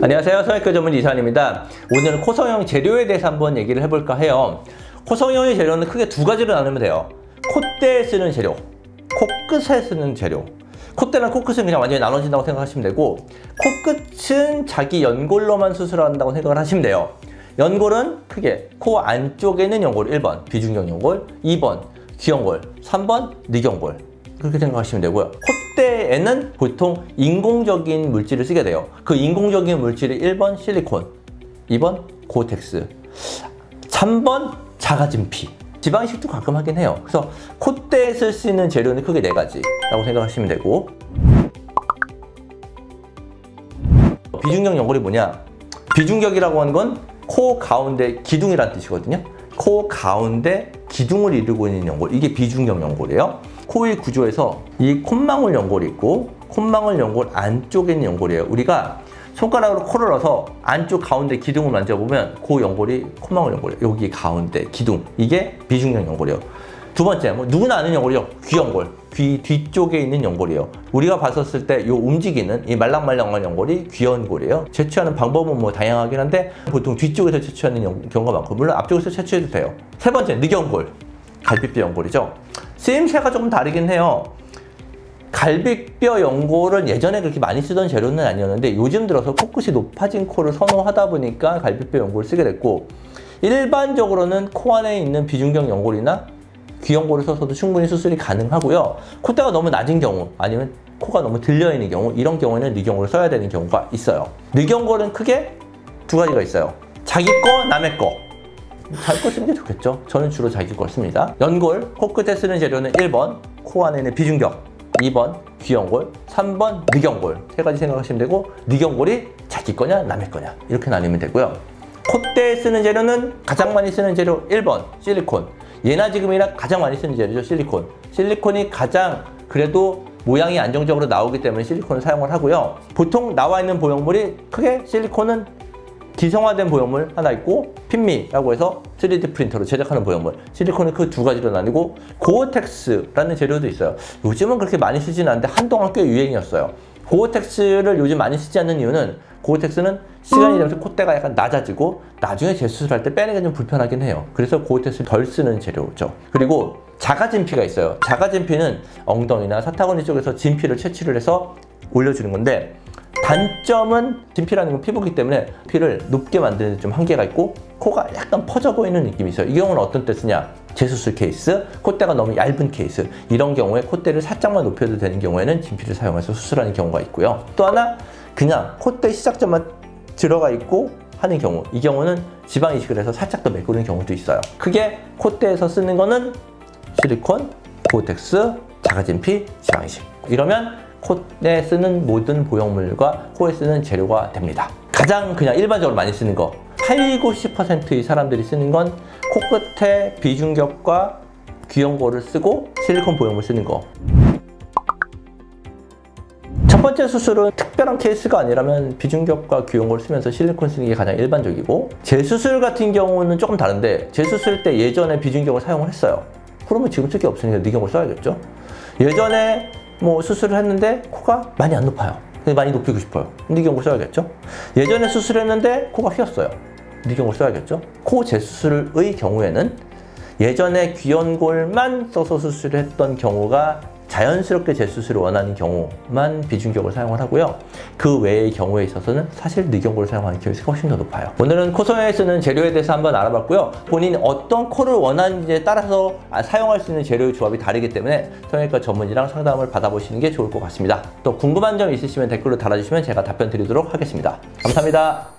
안녕하세요. 성형외과 전문 이사원입니다. 오늘은 코성형 재료에 대해서 한번 얘기를 해볼까 해요. 코성형의 재료는 크게 두 가지로 나누면 돼요. 콧대에 쓰는 재료, 코끝에 쓰는 재료. 콧대랑 코끝은 그냥 완전히 나눠진다고 생각하시면 되고, 코끝은 자기 연골로만 수술한다고 생각을 하시면 돼요. 연골은 크게 코 안쪽에 있는 연골 1번 비중격 연골, 2번 귀연골, 3번 늑연골, 그렇게 생각하시면 되고요. 콧대에는 보통 인공적인 물질을 쓰게 돼요. 그 인공적인 물질이 1번 실리콘, 2번 고어텍스, 3번 자가진피. 지방이식도 가끔 하긴 해요. 그래서 콧대에 쓸 수 있는 재료는 크게 4가지라고 생각하시면 되고, 비중격 연골이 뭐냐? 비중격이라고 하는 건 코 가운데 기둥이라는 뜻이거든요. 코 가운데 기둥을 이루고 있는 연골, 이게 비중격 연골이에요. 코의 구조에서 이 콧망울 연골이 있고, 콧망울 연골 안쪽에 있는 연골이에요. 우리가 손가락으로 코를 넣어서 안쪽 가운데 기둥을 만져보면 그 연골이 콧망울 연골이에요. 여기 가운데 기둥, 이게 비중격 연골이에요. 두 번째, 누구나 아는 연골이죠. 귀연골, 귀 뒤쪽에 있는 연골이에요. 우리가 봤었을 때 이 움직이는 이 말랑말랑한 연골이 귀연골이에요. 채취하는 방법은 다양하긴 한데 보통 뒤쪽에서 채취하는 경우가 많고, 물론 앞쪽에서 채취해도 돼요. 세 번째, 늑연골, 갈비뼈 연골이죠. 쓰임새가 조금 다르긴 해요. 갈비뼈 연골은 예전에 그렇게 많이 쓰던 재료는 아니었는데, 요즘 들어서 코끝이 높아진 코를 선호하다 보니까 갈비뼈 연골을 쓰게 됐고, 일반적으로는 코 안에 있는 비중격 연골이나 귀연골을 써서도 충분히 수술이 가능하고요. 콧대가 너무 낮은 경우, 아니면 코가 너무 들려있는 경우, 이런 경우에는 늑연골을 써야 되는 경우가 있어요. 늑연골은 크게 두 가지가 있어요. 자기 거, 남의 거. 자기 거 쓰는 게 좋겠죠. 저는 주로 자기 거 씁니다. 연골, 코끝에 쓰는 재료는 1번 코 안에 있는 비중격, 2번 귀연골, 3번 늑연골. 3가지 생각하시면 되고, 늑연골이 자기 거냐 남의 거냐 이렇게 나뉘면 되고요. 콧대에 쓰는 재료는 가장 많이 쓰는 재료 1번 실리콘. 예나 지금이나 가장 많이 쓰는 재료죠. 실리콘. 실리콘이 가장 그래도 모양이 안정적으로 나오기 때문에 실리콘을 사용을 하고요. 보통 나와 있는 보형물이 크게 실리콘은 기성화된 보형물 하나 있고, 핀미라고 해서 3D 프린터로 제작하는 보형물. 실리콘은 그 두 가지로 나뉘고, 고어텍스라는 재료도 있어요. 요즘은 그렇게 많이 쓰지는 않는데 한동안 꽤 유행이었어요. 고어텍스를 요즘 많이 쓰지 않는 이유는, 고어텍스는 시간이 지나면서 콧대가 약간 낮아지고 나중에 재수술할 때 빼내기가 좀 불편하긴 해요. 그래서 고어텍스를 덜 쓰는 재료죠. 그리고 자가진피가 있어요. 자가진피는 엉덩이나 사타구니 쪽에서 진피를 채취를 해서 올려주는 건데, 단점은 진피라는 건 피부이기 때문에 피를 높게 만드는 데 좀 한계가 있고, 코가 약간 퍼져 보이는 느낌이 있어요. 이 경우는 어떤 때 쓰냐? 재수술 케이스, 콧대가 너무 얇은 케이스, 이런 경우에 콧대를 살짝만 높여도 되는 경우에는 진피를 사용해서 수술하는 경우가 있고요. 또 하나, 그냥 콧대 시작점만 들어가 있고 하는 경우, 이 경우는 지방 이식을 해서 살짝 더 메꾸는 경우도 있어요. 크게 콧대에서 쓰는 거는 실리콘, 고어텍스, 자가진피, 지방 이식. 이러면 콧대에 쓰는 모든 보형물과 코에 쓰는 재료가 됩니다. 가장 그냥 일반적으로 많이 쓰는 거, 80, 90%의 사람들이 쓰는 건 코끝에 비중격과 귀연골을 쓰고 실리콘 보형물 쓰는 거. 첫 번째 수술은 특별한 케이스가 아니라면 비중격과 귀연골을 쓰면서 실리콘 쓰는 게 가장 일반적이고, 재수술 같은 경우는 조금 다른데, 재수술 때 예전에 비중격을 사용을 했어요. 그러면 지금 쓸 게 없으니까 늑연골 써야겠죠. 예전에 수술을 했는데 코가 많이 안 높아요. 많이 높이고 싶어요. 늑연골 써야겠죠. 예전에 수술했는데 코가 휘었어요. 늑연골 써야겠죠. 코 재수술의 경우에는 예전에 귀연골만 써서 수술을 했던 경우가, 자연스럽게 재수술을 원하는 경우만 비중격을 사용을 하고요. 그 외의 경우에 있어서는 사실 늑연골을 사용하는 케이스가 훨씬 더 높아요. 오늘은 코성형에 쓰는 재료에 대해서 한번 알아봤고요. 본인이 어떤 코를 원하는지에 따라서 사용할 수 있는 재료의 조합이 다르기 때문에 성형외과 전문의랑 상담을 받아보시는 게 좋을 것 같습니다. 또 궁금한 점 있으시면 댓글로 달아주시면 제가 답변 드리도록 하겠습니다. 감사합니다.